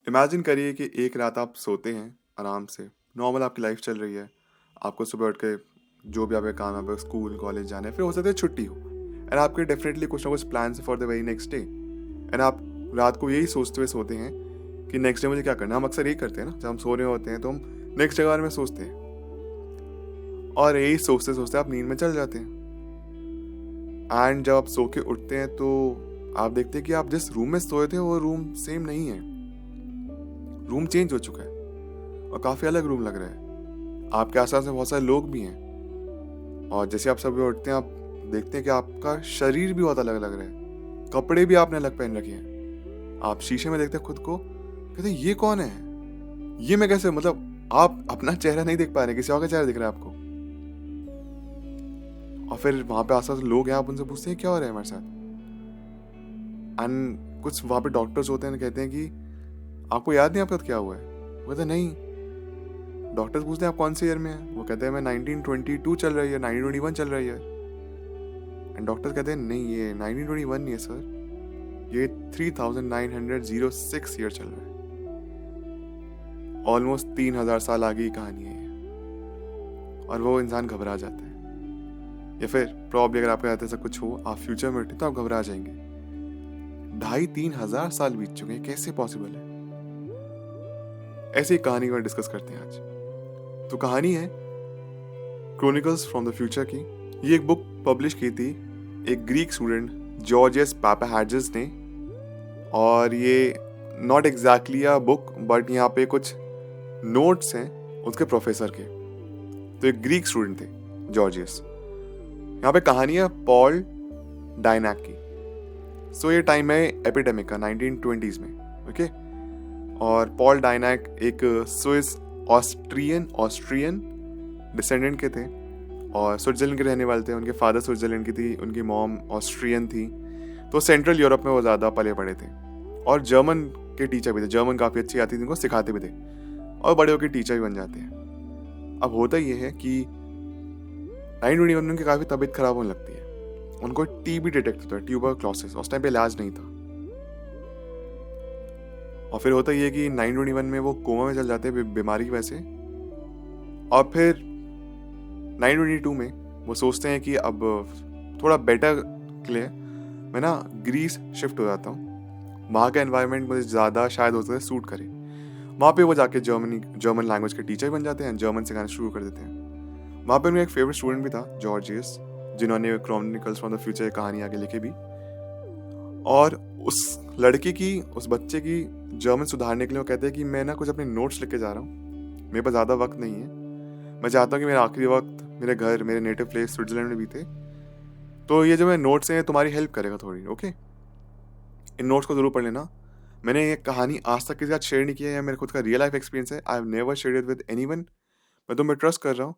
Imagine करिए कि एक रात आप सोते हैं आराम से, नॉर्मल आपकी लाइफ चल रही है। आपको सुबह उठ के जो भी आपके काम है, आपको स्कूल कॉलेज जाना है, फिर हो सकता है छुट्टी हो, एंड आपके डेफिनेटली कुछ ना कुछ plan for the very next day, and आप रात को यही सोचते हुए सोते हैं कि नेक्स्ट डे मुझे क्या करना है। हम अक्सर यही करते हैं ना, जब हम सो रहे होते हैं तो हम नेक्स्ट डे के बारे में सोचते हैं, और यही सोचते सोचते आप नींद में चल जाते हैं। एंड जब आप सो के उठते हैं तो आप देखते हैं कि आप जिस रूम में सोए थे वो रूम सेम नहीं है, रूम चेंज हो चुका है और काफ़ी अलग रूम लग रहा है। आपके आसपास में बहुत सारे लोग भी हैं, और जैसे आप सुबह उठते हैं आप देखते हैं कि आपका शरीर भी बहुत अलग लग रहा है, कपड़े भी आपने अलग पहन रखे हैं। आप शीशे में देखते हैं खुद को, कहते हैं ये कौन है, ये मैं कैसे, मतलब आप अपना चेहरा नहीं देख पा रहे, किसी और का चेहरा दिख रहा है आपको। और फिर वहां पे आसपास लोग हैं, आप उनसे पूछते हैं क्या हो रहा है हमारे साथ। एंड कुछ वहां पे डॉक्टर्स होते हैं, कहते हैं कि आपको याद नहीं आपके साथ क्या हुआ है। वो कहते हैं नहीं। डॉक्टर्स पूछते हैं आप कौन से ईयर में है, वो कहते हैं मैं 1922 चल रही है, 1921 चल रही है। एंड डॉक्टर्स कहते हैं नहीं, ये 1921 नहीं है सर, ये 3906 ईयर चल रहा है। ऑलमोस्ट 3000 साल आगे की कहानी है ये। और वो इंसान घबरा जाता है। या फिर प्रॉब्लम अगर आपके साथ ऐसा कुछ हो, आप फ्यूचर में उठे तो आप घबरा जाएंगे। 2500-3000 साल बीत चुके हैं, कैसे पॉसिबल है। ऐसी एक कहानी पर डिस्कस करते हैं आज। तो कहानी है क्रॉनिकल्स फ्रॉम द फ्यूचर की। ये एक बुक पब्लिश की थी एक ग्रीक स्टूडेंट जॉर्जियस पापाहाजिस ने, और ये not exactly a book, but यहाँ पे कुछ नोट्स हैं उसके प्रोफेसर के। तो एक ग्रीक स्टूडेंट थे जॉर्जियस। यहाँ पे कहानी है पॉल डायनाक की। सो ये टाइम है एपिडेमिक का, 1920s में। ओके। और पॉल डायनाक एक स्विस ऑस्ट्रियन डिसेंडेंट के थे, और स्विट्जरलैंड के रहने वाले थे। उनके फादर स्विट्जरलैंड की थी, उनकी मॉम ऑस्ट्रियन थी। तो सेंट्रल यूरोप में वो ज़्यादा पले पड़े थे, और जर्मन के टीचर भी थे। जर्मन काफ़ी अच्छी आती थी, उनको सिखाते भी थे, और बड़े होकर टीचर भी बन जाते हैं। अब होता ये है कि 1921 में उनकी काफ़ी तबीयत खराब होने लगती है। उनको टीबी डिटेक्ट होता है, ट्यूबरक्लोसिस। उस टाइम पे इलाज नहीं था। और फिर होता ये है कि 921 में वो कोमा में चल जाते हैं बीमारी की वजह से। और फिर 922 में वो सोचते हैं कि अब थोड़ा बेटर के लिए मैं ना ग्रीस शिफ्ट हो जाता हूँ, वहाँ का एनवायरनमेंट मुझे ज़्यादा शायद हो सकता है सूट करे। वहाँ पे वो जाके जर्मन लैंग्वेज के टीचर बन जाते हैं, जर्मन सिखाना शुरू कर देते हैं। वहाँ पे उनका एक फेवरेट स्टूडेंट भी था जॉर्जियस, जिन्होंने क्रॉनिकल्स फ्रॉम द फ्यूचर कहानी आगे लिखी भी। और उस लड़के की, उस बच्चे की जर्मन सुधारने के लिए वो कहते हैं कि मैं ना कुछ अपने नोट्स लिख के जा रहा हूँ, मेरे पास ज़्यादा वक्त नहीं है। मैं चाहता हूँ कि मेरा आखिरी वक्त मेरे घर, मेरे नेटिव प्लेस स्विट्जरलैंड में बीते। तो ये जो मेरे नोट्स हैं तुम्हारी हेल्प करेगा थोड़ी। ओके, इन नोट्स को ज़रूर पढ़ लेना। मैंने ये कहानी आज तक किसी के साथ शेयर नहीं की है, या मेरे खुद का रियल लाइफ एक्सपीरियंस है। I have never shared it with anyone. मैं तुम्हें ट्रस्ट कर रहा हूँ।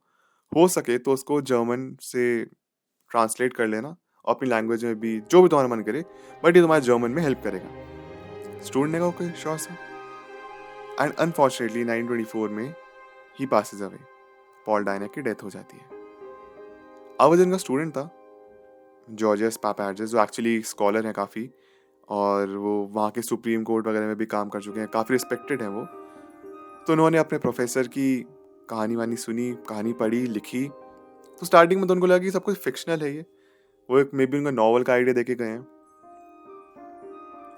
हो सके तो उसको जर्मन से ट्रांसलेट कर लेना, और अपनी लैंग्वेज में भी जो भी तुम्हारा मन करे, बट ये तुम्हारे जर्मन में हेल्प करेगा। स्टूडेंट ने कहा okay sure sir. And unfortunately 1924 में ही पासेस अवे। पॉल डायनेक की डेथ हो जाती है। अब वो जिनका स्टूडेंट था जॉर्जियस पापाहाजिस, जो एक्चुअली स्कॉलर हैं काफ़ी, और वो वहाँ के सुप्रीम कोर्ट वगैरह में भी काम कर चुके हैं, काफ़ी रिस्पेक्टेड हैं वो। तो उन्होंने अपने प्रोफेसर की कहानी वानी सुनी, कहानी पढ़ी, लिखी। तो स्टार्टिंग में तो उनको लगा कि सब कुछ फिक्शनल है ये, वो एक मे बी उनका नॉवल का आइडिया देके गए हैं,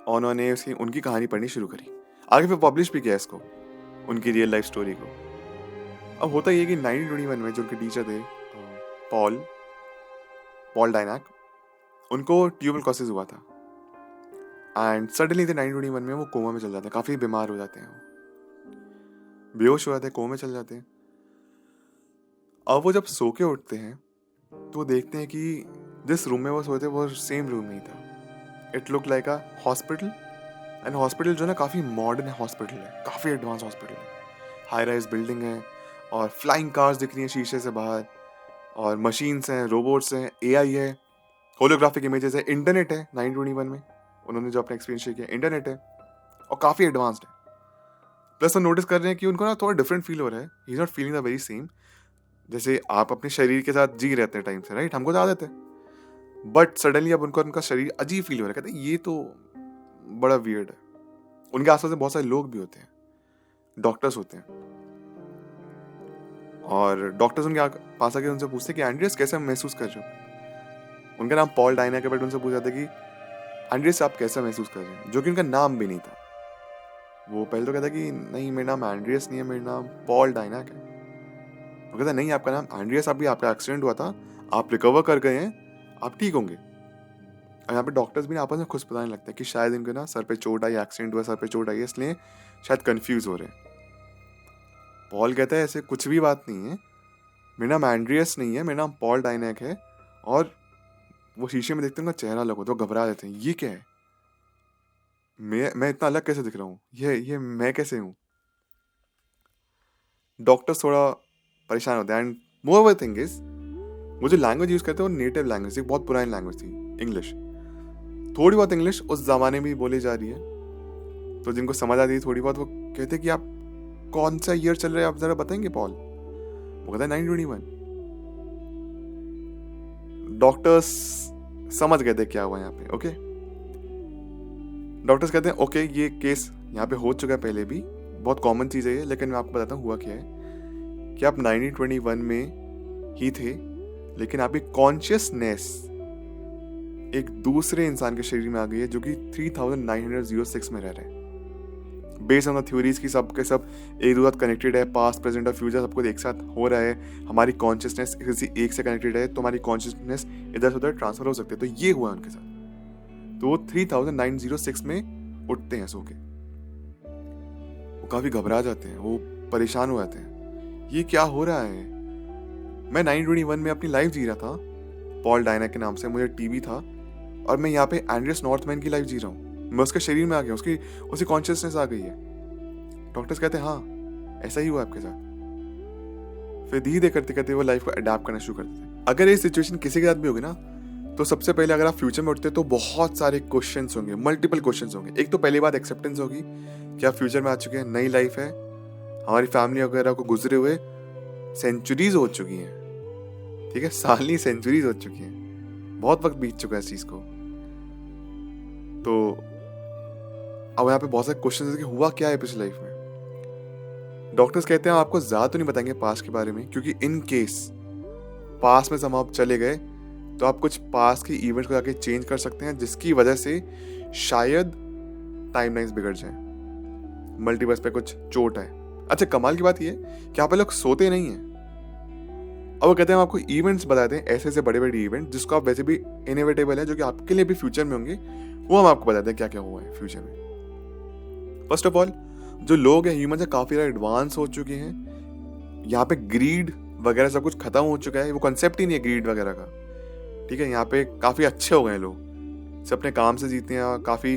और उन्होंने उनकी कहानी पढ़नी शुरू करी। आगे फिर पब्लिश भी किया इसको, उनकी रियल लाइफ स्टोरी को। अब होता ये कि 1921 में जो उनके टीचर थे पॉल पॉल डायनाक, उनको ट्यूबरक्लोसिस हुआ था। एंड सडनली 1921 में वो कोमा में चल जाते हैं, काफ़ी बीमार हो जाते हैं, वो बेहोश हो जाते हैं, कोमा में चल जाते हैं। अब वो जब सो के उठते हैं तो देखते हैं कि जिस रूम में वो सोए थे वो सेम रूम नहीं था। It look like a hospital. And hospital जो है ना काफ़ी मॉडर्न हॉस्पिटल है, काफ़ी एडवांस हॉस्पिटल है। हाई राइज बिल्डिंग है, और फ्लाइंग कार्स दिख रही हैं शीशे से बाहर, और मशीन्स हैं, रोबोट्स हैं, एआई है, होलोग्राफिक इमेजेस है, इंटरनेट है। 921 में उन्होंने जो अपना एक्सपीरियंस शेयर किया, इंटरनेट है, और काफ़ी एडवांस्ड है। प्लस वो नोटिस कर रहे हैं कि उनको ना थोड़ा डिफरेंट फील हो रहा है। He is not feeling the very same. जैसे आप अपने शरीर के साथ जी रहते हैं टाइम से, राइट, हमको तो आदत है, बट सडनली अब उनको उनका शरीर अजीब फील हो रहा है। कहते हैं ये तो बड़ा वियर्ड है। उनके आसपास में बहुत सारे लोग भी होते हैं, डॉक्टर्स होते हैं, और डॉक्टर्स उनके पास आके उनसे पूछते हैं कि एंड्रियस कैसे महसूस कर रहे हो। उनका नाम पॉल डायनैक है, बट उनसे पूछा था कि एंड्रियस आप कैसा महसूस कर रहे हैं, जो कि उनका नाम भी नहीं था। वो पहले तो कहता कि नहीं, मेरा नाम एंड्रियस नहीं है, मेरा नाम पॉल डायनैक है। वो कहता नहीं, आपका नाम एंड्रियस, अभी आपका एक्सीडेंट हुआ था, आप रिकवर कर गए हैं, आप ठीक होंगे। और यहाँ पे डॉक्टर्स भी आपस में खुश बताने लगते हैं कि शायद इनको ना सर पे चोट आई, एक्सीडेंट हुआ, सर पे चोट आई है, इसलिए शायद कंफ्यूज हो रहे हैं। पॉल कहता है ऐसे कुछ भी बात नहीं है, मेरा नाम एंड्रियस नहीं है, मेरा नाम पॉल डायनैक है। और वो शीशे में देखते हैं, उनका चेहरा अलग होता है, वो घबरा जाते हैं, ये क्या है, मैं इतना अलग कैसे दिख रहा हूँ, ये मैं कैसे हूँ। डॉक्टर्स थोड़ा परेशान होते हैं। And more over thing is, वो जो लैंग्वेज यूज करते हैं वो नेटिव लैंग्वेज थी, बहुत पुरानी लैंग्वेज थी, इंग्लिश। थोड़ी बहुत इंग्लिश उस जमाने में भी बोली जा रही है, तो जिनको समझ आती है थोड़ी बहुत, वो कहते हैं कि आप कौन सा ईयर चल रहा है, आप जरा बताएंगे पॉल। वो कहता है 921। डॉक्टर्स समझ गए थे क्या हुआ यहाँ पे। ओके, डॉक्टर्स कहते हैं ओके, ये केस यहाँ पे हो चुका है पहले भी, बहुत कॉमन चीज़ है ये, लेकिन मैं आपको बताता हूँ हुआ क्या है कि आप 1921 में ही थे, लेकिन आपकी कॉन्शियसनेस एक दूसरे इंसान के शरीर में आ गई है जो कि 3906 में रह रहे हैं। बेस्ड ऑन द थ्योरीज की सब के सब एक दूसरे कनेक्टेड है, पास्ट प्रेजेंट और फ्यूचर सब कुछ एक साथ हो रहा है, हमारी कॉन्शियसनेस किसी एक से कनेक्टेड है, तो हमारी कॉन्शियसनेस इधर से उधर ट्रांसफर हो सकती है। तो ये हुआ उनके साथ, तो वो 3906 में उठते हैं सो के। वो काफी घबरा जाते हैं, वो परेशान हो जाते हैं, ये क्या हो रहा है। मैं 921 में अपनी लाइफ जी रहा था, पॉल डायनैक के नाम से, मुझे टीबी था, और मैं यहाँ पे एंड्रियस नॉर्थमैन की लाइफ जी रहा हूँ, मैं उसके शरीर में आ गया, उसकी कॉन्शियसनेस आ गई है। डॉक्टर्स कहते हैं हाँ ऐसा ही हुआ आपके साथ। फिर धीरे करते करते वो लाइफ को अडेप्ट करना शुरू करते थे। अगर ये सिचुएशन किसी के साथ भी होगी ना, तो सबसे पहले अगर आप फ्यूचर में उठते तो बहुत सारे क्वेश्चंस होंगे, मल्टीपल क्वेश्चंस होंगे। एक तो पहली बात एक्सेप्टेंस होगी कि आप फ्यूचर में आ चुके हैं, नई लाइफ है, हमारी फैमिली वगैरह को गुजरे हुए सेंचुरीज हो चुकी हैं, ठीक है, साल नहीं सेंचुरीज हो चुकी हैं, बहुत वक्त बीत चुका है इस चीज को। तो अब यहाँ पे बहुत सारे क्वेश्चन है कि हुआ क्या है पिछली लाइफ में। डॉक्टर्स कहते हैं आपको ज्यादा तो नहीं बताएंगे पास्ट के बारे में, क्योंकि इन केस पास्ट में हम आप चले गए तो आप कुछ पास्ट के इवेंट्स को जाके चेंज कर सकते हैं, जिसकी वजह से शायद टाइमलाइंस बिगड़ जाए, मल्टीवर्स पे कुछ चोट है। अच्छा, कमाल की बात ये कि आप लोग सोते नहीं हैं। अब वो कहते हैं हम आपको इवेंट्स बताते हैं, ऐसे ऐसे बड़े बड़े इवेंट जिसको आप वैसे भी इनएविटेबल है, जो कि आपके लिए भी फ्यूचर में होंगे, वो हम आपको बताते हैं क्या क्या हुआ है फ्यूचर में। फर्स्ट ऑफ ऑल, जो लोग हैं ह्यूमन से काफी ज्यादा एडवांस हो चुके हैं। यहाँ पे ग्रीड वगैरह सब कुछ खत्म हो चुका है, वो कॉन्सेप्ट ही नहीं है ग्रीड वगैरह का, ठीक है। यहाँ पे काफी अच्छे हो गए लोग, सब अपने काम से जीते हैं, काफी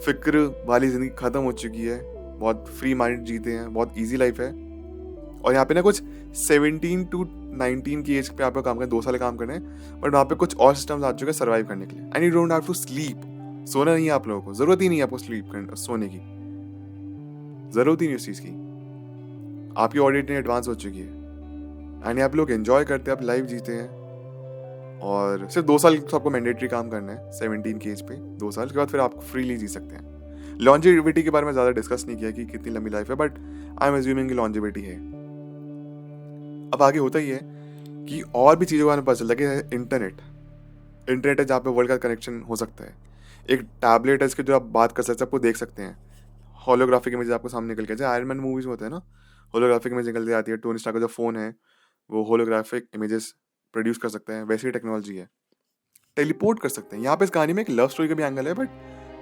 फिक्र वाली जिंदगी खत्म हो चुकी है, बहुत फ्री माइंड जीते हैं, बहुत इजी लाइफ है। और यहाँ पे ना कुछ 17 to 19 की एज पे आपको काम करना, 2 साल काम करना है, बट वहाँ पे कुछ और सिस्टम्स आ चुके हैं सर्वाइव करने के लिए। And you don't have to sleep, सोना नहीं है आप लोगों को, जरूरत ही नहीं है आपको स्लीप करने, सोने की जरूरत ही नहीं उस चीज की। आपकी ऑडिट इतनी एडवांस हो चुकी है, एंड आप लोग एंजॉय करते हैं, आप लाइफ जीते हैं। और सिर्फ 2 साल आपको मैंडेटरी काम करना है 17 की एज पे, 2 साल के बाद फिर आप फ्रीली जी सकते हैं। लॉन्जेविटी के बारे में ज्यादा डिस्कस नहीं किया कि कितनी लंबी लाइफ है, बट आई एम अज्यूमिंग कि लॉन्जेविटी है। अब आगे होता ही है कि और भी चीज़ों का हमें पता चलता है कि इंटरनेट है जहाँ पे वर्ल्ड का कनेक्शन हो सकता है। एक टैबलेट है इसके जो आप बात कर सकते हैं, आपको देख सकते हैं, होलोग्राफिक इमेज आपको सामने निकल के, जैसे आयरन मैन मूवीज में होते हैं ना, होलोग्राफिक इमेज निकल के आती है, टोनी स्टार्क का जो फोन है वो होलोग्राफिक इमेजेस प्रोड्यूस कर सकते हैं, वैसी टेक्नोलॉजी है। टेलीपोर्ट कर सकते हैं। यहाँ पे इस कहानी में एक लव स्टोरी का भी एंगल है, but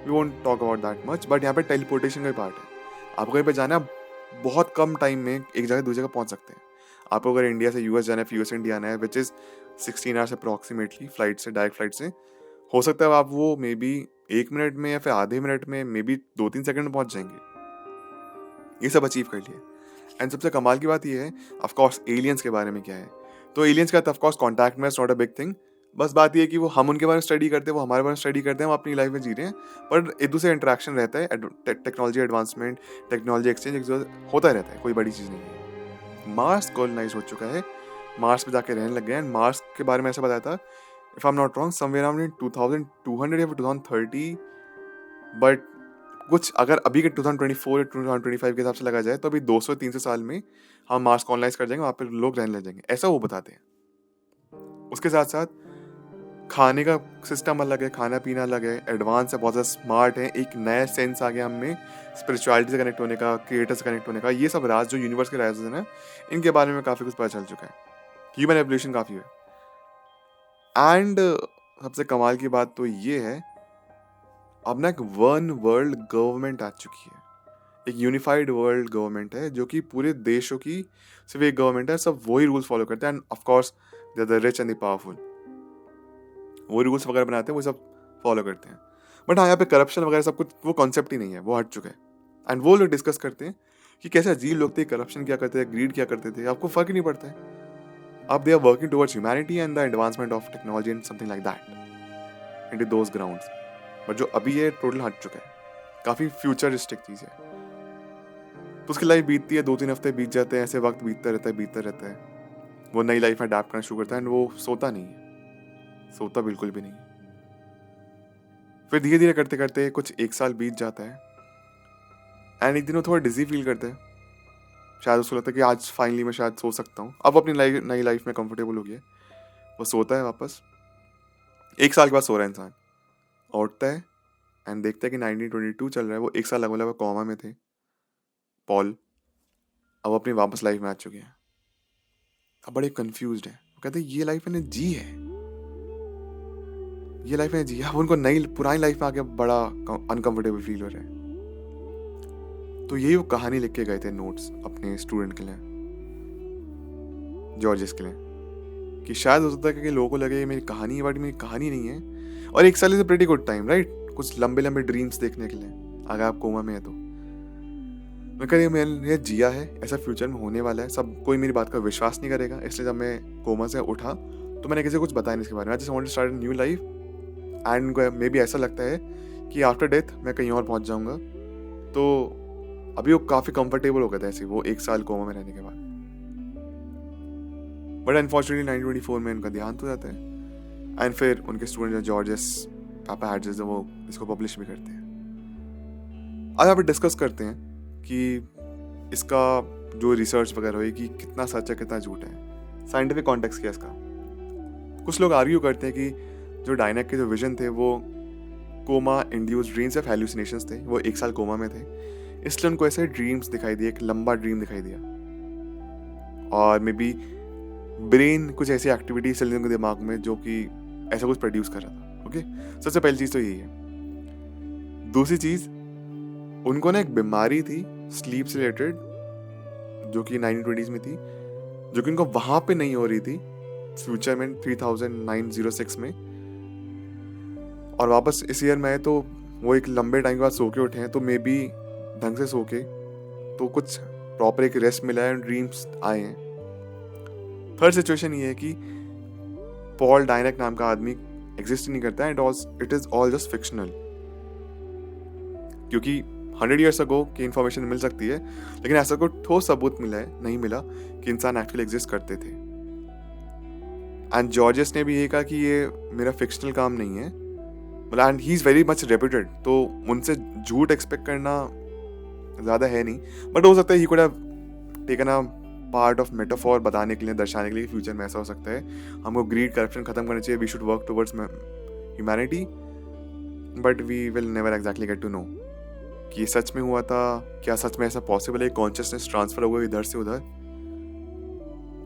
we won't talk about that much. But यहाँ पे टेलीपोर्टेशन का भी पार्ट है। आपको कहीं पे जाना है, बहुत कम टाइम में एक जगह दूसरी जगह पहुंच सकते हैं। आपको अगर इंडिया से यूएस जाना है, फिर यूएस से इंडिया आना है, which is 16 hours approximately flight से, डायरेक्ट फ्लाइट से, हो सकता है आप वो मे बी 1 मिनट में या फिर आधे मिनट में, मे बी 2-3 सेकंड में पहुंच जाएंगे। ये सब अचीव कर लिए। एंड सबसे कमाल की बात ये है, ऑफकोर्स एलियंस के बारे में क्या है, तो एलियंस का ऑफकोर्स कॉन्टैक्ट में it's not a big thing. बस बात ये है कि वो हम उनके बारे में स्टडी करते हैं, वो हमारे बारे में स्टडी करते हैं, हम अपनी लाइफ में जी रहे हैं, पर एक दूसरे इंटरेक्शन रहता है, टेक्नोलॉजी एडवांसमेंट, टेक्नोलॉजी एक्सचेंज होता रहता है, कोई बड़ी चीज़ नहीं है। मार्स कॉलोनाइज हो चुका है, मार्स पे जाके रहने लग गए हैं। मार्स के बारे में ऐसा बताया था, if I am not wrong, somewhere around in 2200 या 2030, बट कुछ अगर अभी के 2024 या 2025 के हिसाब से लगा जाए तो अभी 200-300 साल में हम मार्स कॉलोनाइज कर जाएंगे, वहाँ पे लोग रहने लग जाएंगे, ऐसा वो बताते हैं। उसके साथ साथ खाने का सिस्टम अलग है, खाना पीना अलग है, एडवांस है, बहुत ज़्यादा स्मार्ट है, एक नया सेंस आ गया हमें स्पिरिचुअलिटी से कनेक्ट होने का, क्रिएटर से कनेक्ट होने का। ये सब राज जो यूनिवर्स के राज हैं ना, इनके बारे में काफ़ी कुछ पता चल चुका है। ह्यूमन एवोल्यूशन काफ़ी है। एंड सबसे कमाल की बात तो ये है, अब ना एक वन वर्ल्ड गवर्नमेंट आ चुकी है, एक यूनिफाइड वर्ल्ड गवर्नमेंट है जो कि पूरे देशों की सिर्फ एक गवर्नमेंट है, सब वही रूल्स फॉलो करते हैं। And of course they are the rich and the powerful, वो रूल्स वगैरह बनाते हैं, वो सब फॉलो करते हैं। बट हाँ, यहाँ पे करप्शन वगैरह सब कुछ वो कॉन्सेप्ट ही नहीं है, वो हट चुका है। एंड वो लोग डिस्कस करते हैं कि कैसे अजीब लोग थे, करप्शन क्या करते थे, ग्रीड क्या करते थे, आपको फर्क ही नहीं पड़ता है। अब they are working towards humanity and the advancement of technology and something like that into those grounds. But जो अभी है टोटल हट चुका है, काफ़ी फ्यूचरिस्टिक चीज़ है। तो उसकी लाइफ बीतती है, 2-3 हफ्ते बीत जाते हैं, ऐसे वक्त बीतता रहता है। वो नई लाइफ में अडेप्ट करना शुरू करता है एंड वो सोता नहीं है, सोता बिल्कुल भी नहीं है। फिर धीरे धीरे करते करते कुछ 1 साल बीत जाता है एंड एक दिन वो थोड़ा डिजी फील करता है। शायद उसको लगता है कि आज फाइनली मैं शायद सो सकता हूँ, अब अपनी नई लाइफ में कंफर्टेबल हो गया। वो सोता है वापस, 1 साल के बाद सो रहा है इंसान, उठता है एंड देखता है कि 1922 चल रहा है। वो 1 साल लगा वो कोमा में थे पॉल, अब अपनी वापस लाइफ में आ चुके हैं। अब बड़े कंफ्यूज्ड है, वो कहते हैं ये लाइफ मैंने जी है, ये लाइफ मैंने जी। अब उनको नई पुरानी लाइफ में आके बड़ा अनकंफर्टेबल फील हो रहा है। तो यही वो कहानी लिख के गए थे नोट्स अपने स्टूडेंट के लिए, जॉर्जिस के लिए, कि शायद हो सकता है कि लोगों को लगे ये मेरी कहानी है, बट मेरी कहानी नहीं है। और 1 साल is a pretty good time, right, कुछ लंबे लंबे ड्रीम्स देखने के लिए, अगर आप कोमा में है तो। मैं कह रही मैंने जिया है, ऐसा फ्यूचर में होने वाला है, सब कोई मेरी बात का विश्वास नहीं करेगा, इसलिए जब मैं कोमा से उठा तो मैंने किसी को कुछ बताया नहीं इसके बारे में। I just want to start a new life and maybe ऐसा लगता है कि आफ्टर डेथ मैं कहीं और पहुंच जाऊंगा। तो अभी वो काफ़ी कंफर्टेबल हो गए थे ऐसे, वो 1 साल कोमा में रहने के बाद। बट अनफॉर्चुनेटली 1924 में उनका देहांत हो जाता है एंड फिर उनके स्टूडेंट जो जॉर्जिस पापा हैडजेस वो इसको पब्लिश भी करते हैं। आज आप डिस्कस करते हैं कि इसका जो रिसर्च वगैरह हुई कि कितना सच है कितना झूठ है, साइंटिफिक कॉन्टेक्स्ट क्या इसका। कुछ लोग आर्ग्यू करते हैं कि जो डायनेक के जो विजन थे वो कोमा इंड्यूस्ड ड्रीम्स या हैल्यूसिनेशंस थे, वो 1 साल कोमा में थे, इसलिए उनको ऐसे ड्रीम्स दिखाई दिए, एक लंबा ड्रीम दिखाई दिया। और मे बी ब्रेन कुछ ऐसी एक्टिविटीज चल रही उनके दिमाग में जो कि ऐसा कुछ प्रोड्यूस कर रहा था। ओके, सबसे पहली चीज़ तो यही है। दूसरी चीज़, उनको ना एक बीमारी थी स्लीप से रिलेटेड जो कि 1920s में थी, जो कि उनको वहाँ पे नहीं हो रही थी फ्यूचर में 3906 में। और वापस इस ईयर में आए तो वो एक लंबे टाइम के बाद सो के उठे हैं, तो मे बी ढंग से सो के तो कुछ प्रॉपर एक रेस्ट मिला है, ड्रीम्स आए हैं। थर्ड सिचुएशन ये है कि पॉल डायनेक नाम का आदमी एग्जिस्ट नहीं करता and it is all just fictional, क्योंकि 100 years ago की इन्फॉर्मेशन मिल सकती है, लेकिन ऐसा कोई ठोस सबूत नहीं मिला कि इंसान एक्चुअली एग्जिस्ट करते थे। एंड जॉर्जिस ने भी ये कहा कि ये मेरा फिक्शनल काम नहीं है, मतलब and he is very much reputed, तो उनसे झूठ एक्सपेक्ट करना ज़्यादा है नहीं। बट हो सकता है he could have taken a part of metaphor बताने के लिए, दर्शाने के लिए फ्यूचर में ऐसा हो सकता है, हमको ग्रीड करप्शन खत्म करना चाहिए, we should work towards humanity, but we will never exactly get to know कि ये सच में हुआ था, क्या सच में ऐसा पॉसिबल है, कॉन्शियसनेस ट्रांसफर हुआ इधर से उधर,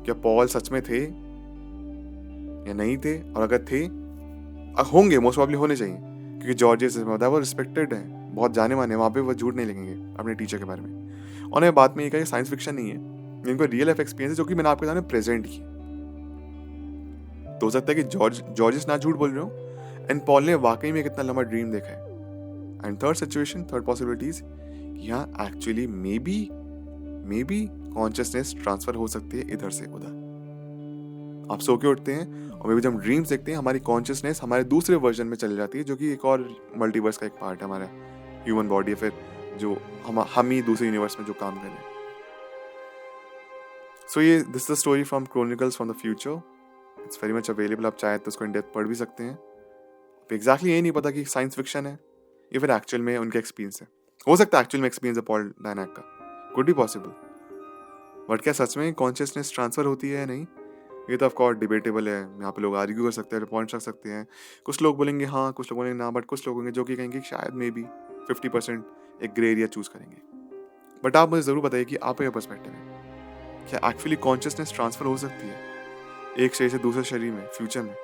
क्या पॉल सच में थे या नहीं थे, और अगर थे होंगे मोस्ट प्रॉब्ली होने चाहिए, क्योंकि जॉर्जियस वो रिस्पेक्टेड है, बहुत जाने माने, वहाँ पे वो झूठ नहीं लिखेंगे अपने टीचर के बारे में। और बात में ये कहा साइंस फिक्शन नहीं है, इनको रियल लाइफ एक्सपीरियंस है जो कि मैंने आपके सामने प्रेजेंट की। तो हो सकता है कि जॉर्जिस ना झूठ बोल रहे हो एंड पॉल ने वाकई में कितना लंबा ड्रीम देखा है। And third situation, third possibilities, यहाँ actually maybe consciousness transfer हो सकती है इधर से उधर। आप सो के उठते हैं और मे बी जब हम ड्रीम्स देखते हैं हमारी कॉन्शियसनेस हमारे दूसरे वर्जन में चली जाती है, जो कि एक और मल्टीवर्स का एक पार्ट है, हमारा ह्यूमन बॉडी, या फिर जो हम ही दूसरे यूनिवर्स में जो काम कर रहे हैं। सो ये this the story from chronicles from the future, it's very much available, आप चाहे तो उसको इन डेप्थ पढ़ भी सकते हैं। एग्जैक्टली यही नहीं पता कि साइंस फिक्शन है या फिर एक्चुअल में उनका एक्सपीरियंस है। हो सकता है एक्चुअल में एक्सपीरियंस है पॉल डायनैक का, कुड बी पॉसिबल, बट क्या सच में कॉन्शियसनेस ट्रांसफर होती है या नहीं, ये तो ऑफकोर्स डिबेटेबल है। यहाँ पे लोग आर्ग्यू कर सकते हैं, पॉइंट्स रख सकते हैं। कुछ लोग बोलेंगे हाँ, कुछ लोग बोलेंगे ना, बट कुछ लोग होंगे जो कि कहेंगे शायद मे बी 50% एक ग्रे एरिया चूज करेंगे। बट आप मुझे ज़रूर बताइए कि आपका क्या पर्सपेक्टिव है, क्या एक्चुअली कॉन्शियसनेस ट्रांसफर हो सकती है एक शरीर से दूसरे शरीर में फ्यूचर में,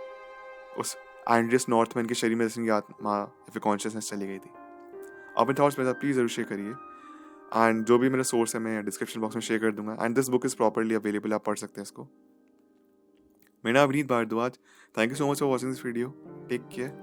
उस एंड्रियस नॉर्थमैन के शरीर में जिसकी आत्मा या फिर कॉन्शियसनेस चली गई थी। अपने थॉट्स मेरे साथ प्लीज़ ज़रूर शेयर करिए, एंड जो भी मेरा सोर्स है मैं डिस्क्रिप्शन बॉक्स में शेयर कर दूंगा, and this book is properly available, आप पढ़ सकते हैं इसको। मेरा नाम Vineet Bhardwaj, thank you so much for watching this video, take care.